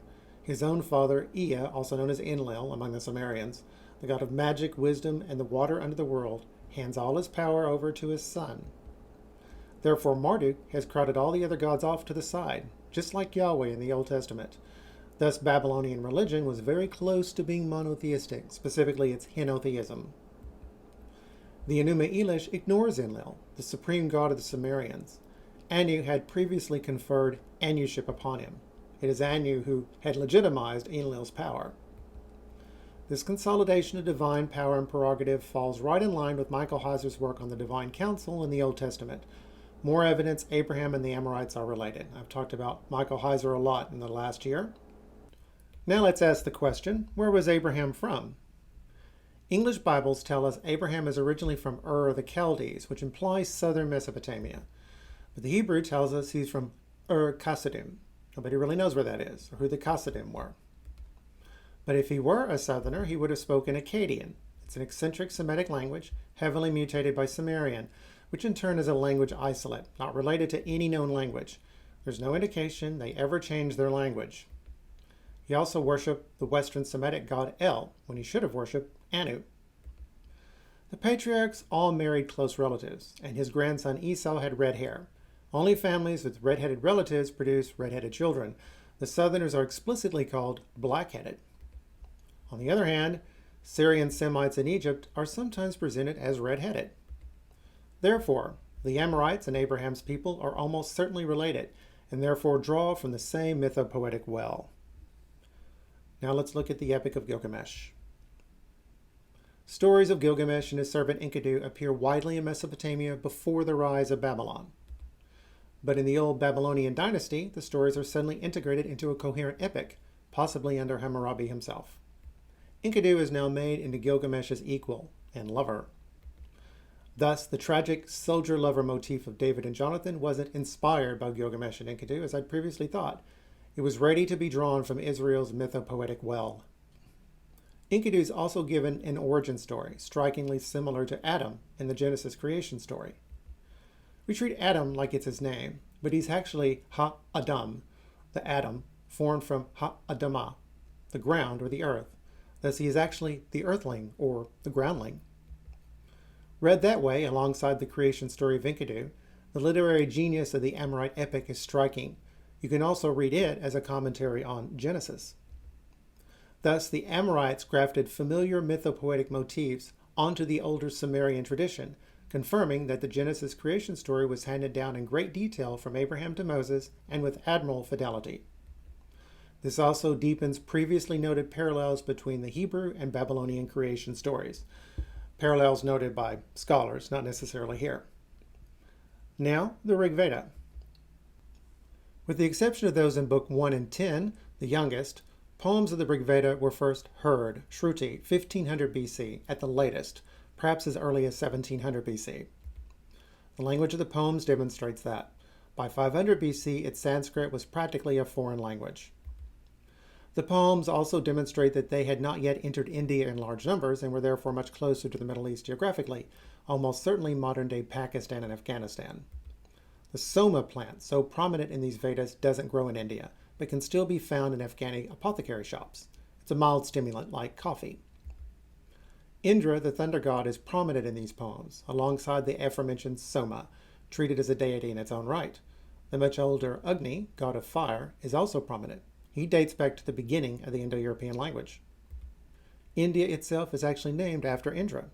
His own father, Ea, also known as Enlil among the Sumerians, the god of magic, wisdom, and the water under the world, hands all his power over to his son. Therefore, Marduk has crowded all the other gods off to the side, just like Yahweh in the Old Testament. Thus, Babylonian religion was very close to being monotheistic, specifically its henotheism. The Enuma Elish ignores Enlil, the supreme god of the Sumerians. Anu had previously conferred Anuship upon him. It is Anu who had legitimized Enlil's power. This consolidation of divine power and prerogative falls right in line with Michael Heiser's work on the Divine Council in the Old Testament. More evidence Abraham and the Amorites are related. I've talked about Michael Heiser a lot in the last year. Now let's ask the question, where was Abraham from? English Bibles tell us Abraham is originally from Ur of the Chaldees, which implies southern Mesopotamia. But the Hebrew tells us he's from Ur Kasdim. Nobody really knows where that is, or who the Kasdim were. But if he were a southerner, he would have spoken Akkadian. It's an eccentric Semitic language, heavily mutated by Sumerian, which in turn is a language isolate, not related to any known language. There's no indication they ever changed their language. He also worshipped the Western Semitic god El, when he should have worshipped Anu. The patriarchs all married close relatives, and his grandson Esau had red hair. Only families with red-headed relatives produce red-headed children. The Southerners are explicitly called black-headed. On the other hand, Syrian Semites in Egypt are sometimes presented as red-headed. Therefore, the Amorites and Abraham's people are almost certainly related, and therefore draw from the same mythopoetic well. Now let's look at the Epic of Gilgamesh. Stories of Gilgamesh and his servant Enkidu appear widely in Mesopotamia before the rise of Babylon. But in the old Babylonian dynasty, the stories are suddenly integrated into a coherent epic, possibly under Hammurabi himself. Enkidu is now made into Gilgamesh's equal and lover. Thus, the tragic soldier-lover motif of David and Jonathan wasn't inspired by Gilgamesh and Enkidu, as I'd previously thought. It was ready to be drawn from Israel's mythopoetic well. Enkidu is also given an origin story, strikingly similar to Adam in the Genesis creation story. We treat Adam like it's his name, but he's actually Ha-Adam, the Adam, formed from Ha-Adamah, the ground or the earth. Thus he is actually the earthling or the groundling. Read that way, alongside the creation story of Enkidu, the literary genius of the Amorite epic is striking. You can also read it as a commentary on Genesis. Thus, the Amorites grafted familiar mythopoetic motifs onto the older Sumerian tradition, confirming that the Genesis creation story was handed down in great detail from Abraham to Moses and with admirable fidelity. This also deepens previously noted parallels between the Hebrew and Babylonian creation stories. Parallels noted by scholars, not necessarily here. Now, the Rig Veda. With the exception of those in Book 1 and 10, the youngest, poems of the Rig Veda were first heard, Shruti, 1500 BC, at the latest, perhaps as early as 1700 BC. The language of the poems demonstrates that. By 500 BC, its Sanskrit was practically a foreign language. The poems also demonstrate that they had not yet entered India in large numbers and were therefore much closer to the Middle East geographically, almost certainly modern-day Pakistan and Afghanistan. The soma plant, so prominent in these Vedas, doesn't grow in India, but can still be found in Afghani apothecary shops. It's a mild stimulant like coffee. Indra, the thunder god, is prominent in these poems, alongside the aforementioned Soma, treated as a deity in its own right. The much older Agni, god of fire, is also prominent. He dates back to the beginning of the Indo-European language. India itself is actually named after Indra.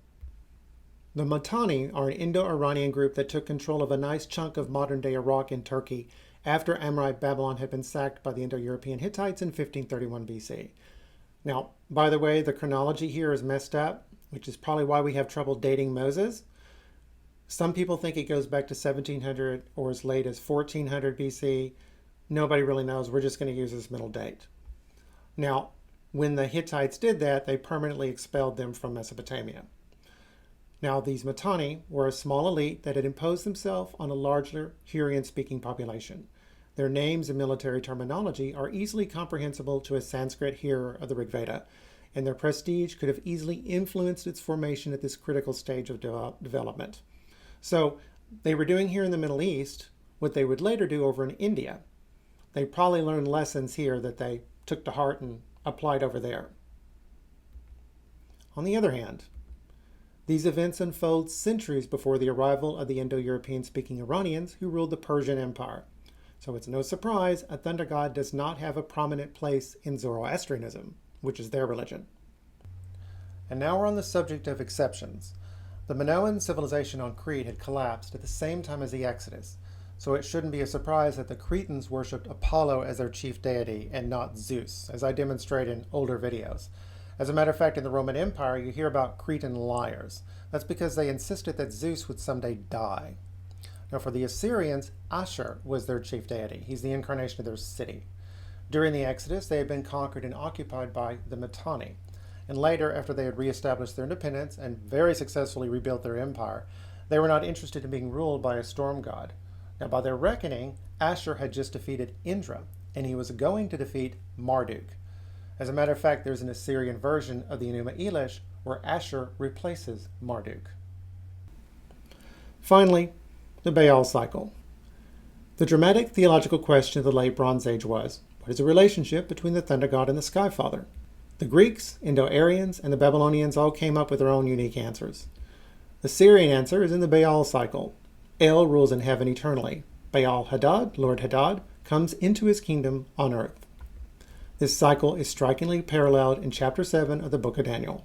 The Mitanni are an Indo-Iranian group that took control of a nice chunk of modern-day Iraq and Turkey after Amorite Babylon had been sacked by the Indo-European Hittites in 1531 BC. Now, by the way, the chronology here is messed up, which is probably why we have trouble dating Moses. Some people think it goes back to 1700 or as late as 1400 BC. Nobody really knows. We're just going to use this middle date. Now, when the Hittites did that, they permanently expelled them from Mesopotamia. Now, these Mitanni were a small elite that had imposed themselves on a larger Hurrian-speaking population. Their names and military terminology are easily comprehensible to a Sanskrit hearer of the Rig Veda, and their prestige could have easily influenced its formation at this critical stage of development. So they were doing here in the Middle East what they would later do over in India. They probably learned lessons here that they took to heart and applied over there. On the other hand, these events unfold centuries before the arrival of the Indo-European speaking Iranians who ruled the Persian Empire. So it's no surprise a thunder god does not have a prominent place in Zoroastrianism, which is their religion. And now we're on the subject of exceptions. The Minoan civilization on Crete had collapsed at the same time as the Exodus, so it shouldn't be a surprise that the Cretans worshipped Apollo as their chief deity and not Zeus, as I demonstrate in older videos. As a matter of fact, in the Roman Empire, you hear about Cretan liars. That's because they insisted that Zeus would someday die. Now, for the Assyrians, Ashur was their chief deity. He's the incarnation of their city. During the Exodus, they had been conquered and occupied by the Mitanni. And later, after they had reestablished their independence and very successfully rebuilt their empire, they were not interested in being ruled by a storm god. Now, by their reckoning, Ashur had just defeated Indra, and he was going to defeat Marduk. As a matter of fact, there's an Assyrian version of the Enuma Elish where Ashur replaces Marduk. Finally, the Baal cycle. The dramatic theological question of the Late Bronze Age was, what is the relationship between the thunder god and the sky father? The Greeks, Indo-Aryans, and the Babylonians all came up with their own unique answers. The Syrian answer is in the Baal cycle. El rules in heaven eternally. Baal Hadad, Lord Hadad, comes into his kingdom on earth. This cycle is strikingly paralleled in chapter 7 of the book of Daniel.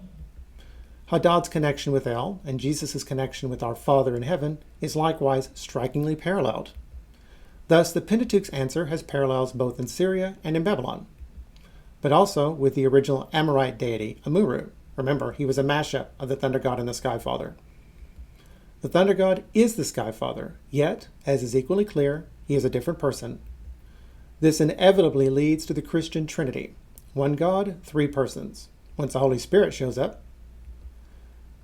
Hadad's connection with El and Jesus' connection with our Father in heaven is likewise strikingly paralleled. Thus, the Pentateuch's answer has parallels both in Syria and in Babylon, but also with the original Amorite deity, Amuru. Remember, he was a mashup of the thunder god and the sky father. The thunder god is the sky father, yet, as is equally clear, he is a different person. This inevitably leads to the Christian Trinity. One God, three persons. Once the Holy Spirit shows up,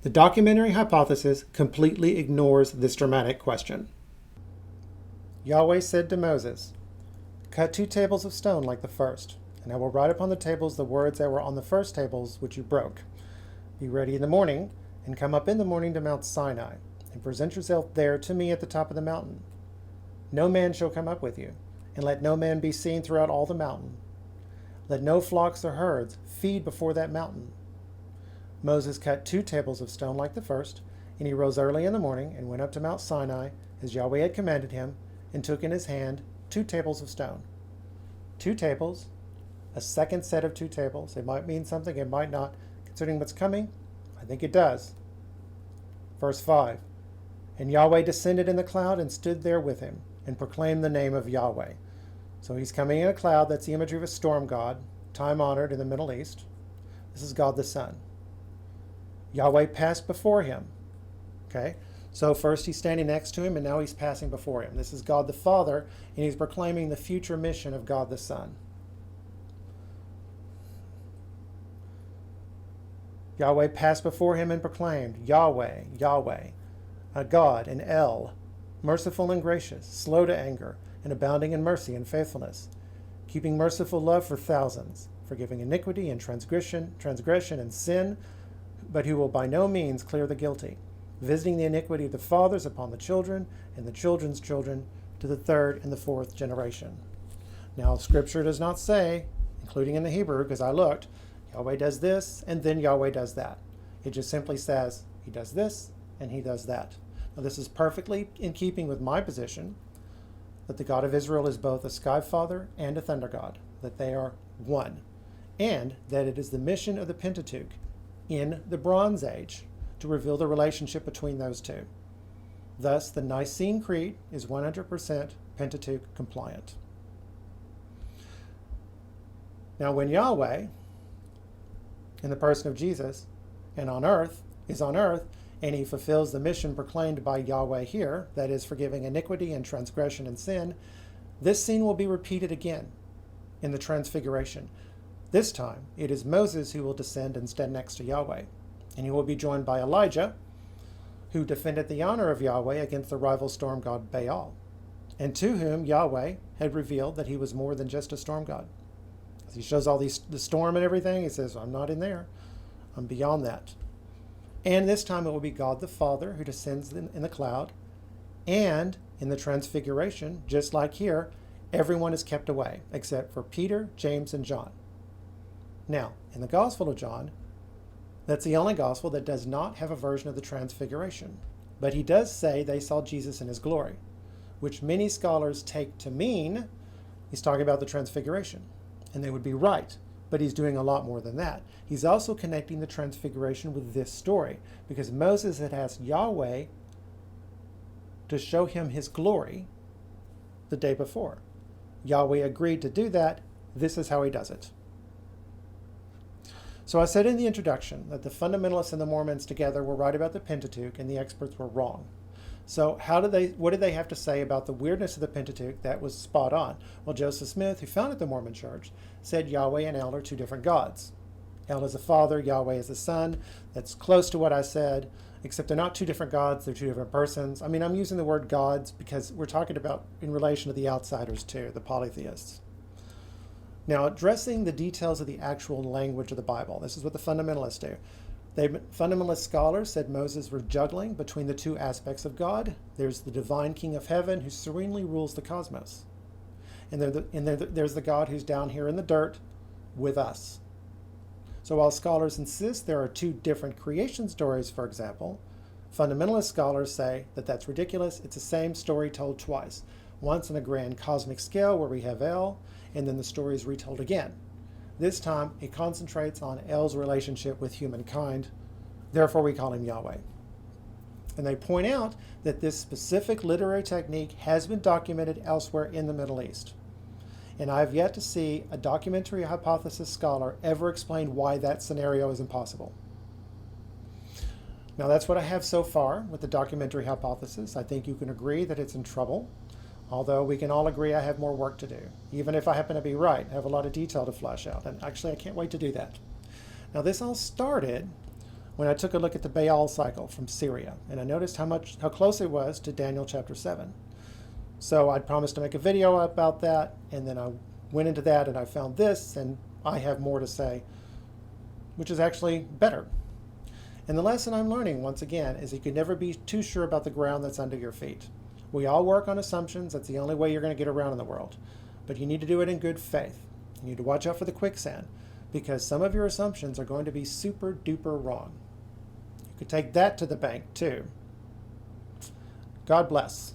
the documentary hypothesis completely ignores this dramatic question. Yahweh said to Moses, "Cut 2 tables of stone like the first, and I will write upon the tables the words that were on the first tables which you broke. Be ready in the morning, and come up in the morning to Mount Sinai, and present yourself there to me at the top of the mountain. No man shall come up with you, and let no man be seen throughout all the mountain. Let no flocks or herds feed before that mountain." Moses cut 2 tables of stone like the first, and he rose early in the morning and went up to Mount Sinai, as Yahweh had commanded him, and took in his hand 2 tables of stone. 2 tables, a second set of 2 tables. It might mean something, it might not. Considering what's coming, I think it does. Verse 5, "And Yahweh descended in the cloud and stood there with him, and proclaimed the name of Yahweh." So he's coming in a cloud. That's the imagery of a storm god, time-honored in the Middle East. This is God the Son. Yahweh passed before him. Okay, so first he's standing next to him, and now he's passing before him. This is God the Father, and he's proclaiming the future mission of God the Son. Yahweh passed before him and proclaimed, "Yahweh, Yahweh, a God, an El, merciful and gracious, slow to anger, and abounding in mercy and faithfulness, keeping merciful love for thousands, forgiving iniquity and transgression and sin, but who will by no means clear the guilty, visiting the iniquity of the fathers upon the children and the children's children to the 3rd and the 4th generation." Now, Scripture does not say, including in the Hebrew, because I looked, Yahweh does this and then Yahweh does that. It just simply says he does this and he does that. Now, this is perfectly in keeping with my position that the God of Israel is both a sky father and a thunder god, that they are one, and that it is the mission of the Pentateuch in the Bronze Age to reveal the relationship between those two. Thus, the Nicene Creed is 100% Pentateuch compliant. Now, when Yahweh, in the person of Jesus, is on earth, and he fulfills the mission proclaimed by Yahweh here, that is, forgiving iniquity and transgression and sin, this scene will be repeated again in the Transfiguration. This time, it is Moses who will descend and stand next to Yahweh, and he will be joined by Elijah, who defended the honor of Yahweh against the rival storm god Baal, and to whom Yahweh had revealed that he was more than just a storm god. As he shows all the storm and everything, he says, I'm not in there. I'm beyond that. And this time it will be God the Father who descends in the cloud, and in the Transfiguration, just like here, everyone is kept away, except for Peter, James, and John. Now, in the Gospel of John, that's the only gospel that does not have a version of the Transfiguration. But he does say they saw Jesus in his glory, which many scholars take to mean he's talking about the Transfiguration. And they would be right, but he's doing a lot more than that. He's also connecting the Transfiguration with this story, because Moses had asked Yahweh to show him his glory the day before. Yahweh agreed to do that. This is how he does it. So I said in the introduction that the fundamentalists and the Mormons together were right about the Pentateuch and the experts were wrong. So what did they have to say about the weirdness of the Pentateuch that was spot on? Well, Joseph Smith, who founded the Mormon Church, said Yahweh and El are two different gods. El is a father, Yahweh is a son. That's close to what I said, except they're not two different gods, they're two different persons. I mean, I'm using the word gods because we're talking about in relation to the outsiders too, the polytheists. Now, addressing the details of the actual language of the Bible, this is what the fundamentalists do. Fundamentalist scholars said Moses was juggling between the two aspects of God. There's the divine King of heaven who serenely rules the cosmos. And there's the God who's down here in the dirt with us. So while scholars insist there are two different creation stories, for example, fundamentalist scholars say that that's ridiculous. It's the same story told twice. Once on a grand cosmic scale where we have El, and then the story is retold again. This time, it concentrates on El's relationship with humankind. Therefore, we call him Yahweh. And they point out that this specific literary technique has been documented elsewhere in the Middle East. And I have yet to see a documentary hypothesis scholar ever explain why that scenario is impossible. Now, that's what I have so far with the documentary hypothesis. I think you can agree that it's in trouble. Although we can all agree I have more work to do. Even if I happen to be right, I have a lot of detail to flesh out. And actually, I can't wait to do that. Now, this all started when I took a look at the Baal cycle from Syria. And I noticed how close it was to Daniel chapter 7. So I'd promised to make a video about that. And then I went into that and I found this. And I have more to say, which is actually better. And the lesson I'm learning, once again, is you can never be too sure about the ground that's under your feet. We all work on assumptions. That's the only way you're going to get around in the world. But you need to do it in good faith. You need to watch out for the quicksand, because some of your assumptions are going to be super duper wrong. You could take that to the bank too. God bless.